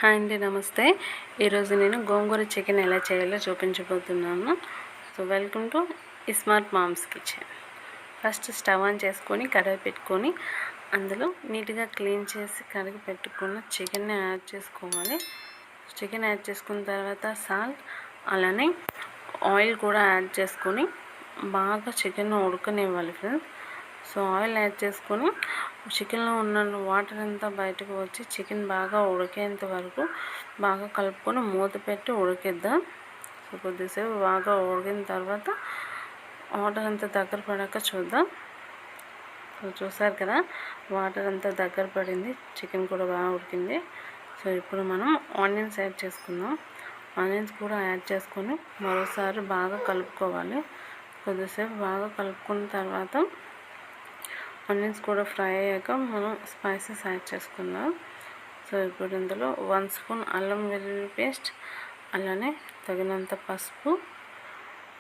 Hi అండి, నమస్తే. ఈరోజు నేను గోంగూర చికెన్ ఎలా చేయాలో చూపించబోతున్నాను. So welcome to iSmart mom's kitchen. First stove on చేసుకొని కడాయి పెట్టుకొని అందులో నీట్గా క్లీన్ చేసి కడిగి పెట్టుకున్న చికెన్ని యాడ్ చేసుకోవాలి. చికెన్ యాడ్ చేసుకున్న తర్వాత సాల్ట్ అలానే ఆయిల్ కూడా యాడ్ చేసుకొని బాగా చికెన్ ఉడకనివ్వాలి ఫ్రెండ్స్. సో ఆయిల్ యాడ్ చేసుకొని చికెన్లో ఉన్న వాటర్ అంతా బయటకు వచ్చి చికెన్ బాగా ఉడికేంత వరకు బాగా కలుపుకొని మూత పెట్టి ఉడికిద్దాం. సో కొద్దిసేపు బాగా ఉడికిన తర్వాత వాటర్ అంతా దగ్గర పడాక చూద్దాం. సో చూసారు కదా, వాటర్ అంతా దగ్గర పడింది, చికెన్ కూడా బాగా ఉడికింది. సో ఇప్పుడు మనం ఆనియన్స్ యాడ్ చేసుకుందాం. ఆనియన్స్ కూడా యాడ్ చేసుకొని మరోసారి బాగా కలుపుకోవాలి. కొద్దిసేపు బాగా కలుపుకున్న తర్వాత ఆనియన్స్ కూడా ఫ్రై అయ్యాక మనం స్పైసెస్ యాడ్ చేసుకుందాం. సో ఇప్పుడు ఇందులో 1 స్పూన్ అల్లం వెల్లుల్లి పేస్ట్, అలానే తగినంత పసుపు,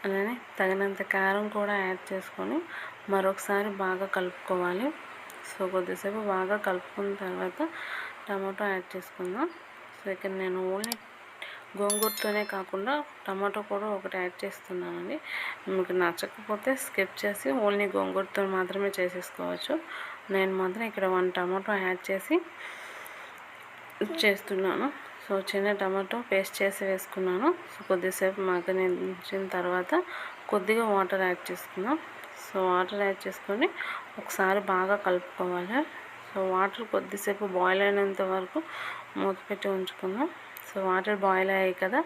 అలానే తగినంత కారం కూడా యాడ్ చేసుకొని మరొకసారి బాగా కలుపుకోవాలి. సో కొద్దిసేపు బాగా కలుపుకున్న తర్వాత టమాటో యాడ్ చేసుకుందాం. సో ఇక్కడ నేను ఓన్లీ గోంగూరతోనే కాకుండా టమాటో కూడా ఒకటి యాడ్ చేస్తున్నానండి. మీకు నచ్చకపోతే స్కిప్ చేసి ఓన్లీ గోంగూరతో మాత్రమే చేసేసుకోవచ్చు. నేను మాత్రం ఇక్కడ 1 టమాటో యాడ్ చేసి చేస్తున్నాను. సో చిన్న టమాటో పేస్ట్ చేసి వేసుకున్నాను. సో కొద్దిసేపు మగ్గనించిన తర్వాత కొద్దిగా వాటర్ యాడ్ చేసుకుందాం. సో వాటర్ యాడ్ చేసుకొని ఒకసారి బాగా కలుపుకోవాలి. సో వాటర్ కొద్దిసేపు బాయిల్ అయినంత వరకు మూత పెట్టి ఉంచుకుందాం. సో వాటర్ బాయిల్ అయ్యాయి కదా,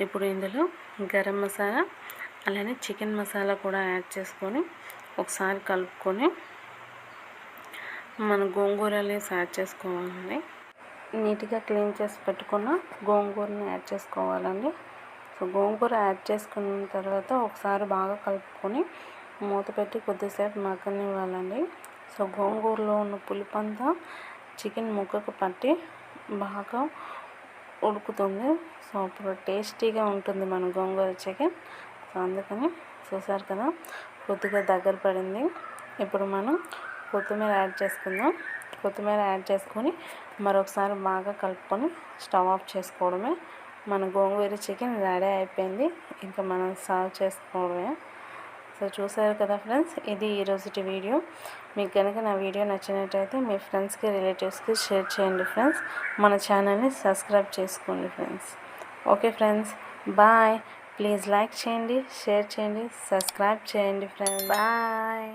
ఇప్పుడు ఇందులో గరం మసాలా అలానే చికెన్ మసాలా కూడా యాడ్ చేసుకొని ఒకసారి కలుపుకొని మన గోంగూరని యాడ్ చేసుకోవాలండి. నీట్గా క్లీన్ చేసి పెట్టుకున్న గోంగూరని యాడ్ చేసుకోవాలండి. సో గోంగూర యాడ్ చేసుకున్న తర్వాత ఒకసారి బాగా కలుపుకొని మూత పెట్టి కొద్దిసేపు మగ్గనివ్వాలండి. సో గోంగూరలో ఉన్న పులుపంతా చికెన్ ముక్కకు పట్టి బాగా ఉడుకుతుంది. సో అప్పుడు టేస్టీగా ఉంటుంది మన గోంగూర చికెన్. సో అందుకని చూసారు కదా, కొద్దిగా దగ్గర పడింది. ఇప్పుడు మనం కొత్తిమీర యాడ్ చేసుకుందాం. కొత్తిమీర యాడ్ చేసుకొని మరొకసారి బాగా కలుపుకొని స్టవ్ ఆఫ్ చేసుకోవడమే. మన గోంగూర చికెన్ రెడీ అయిపోయింది. ఇంకా మనం సర్వ్ చేసుకోవడమే. సో చూసారు కదా ఫ్రెండ్స్, ఇది ఈరోజుటి వీడియో. మీకు కనుక నా వీడియో నచ్చినట్టయితే మీ ఫ్రెండ్స్కి రిలేటివ్స్కి షేర్ చేయండి ఫ్రెండ్స్. మన ఛానల్ని సబ్స్క్రైబ్ చేసుకోండి friends. Okay friends, bye. Please like చేయండి, షేర్ చేయండి, సబ్స్క్రైబ్ చేయండి ఫ్రెండ్స్. బాయ్.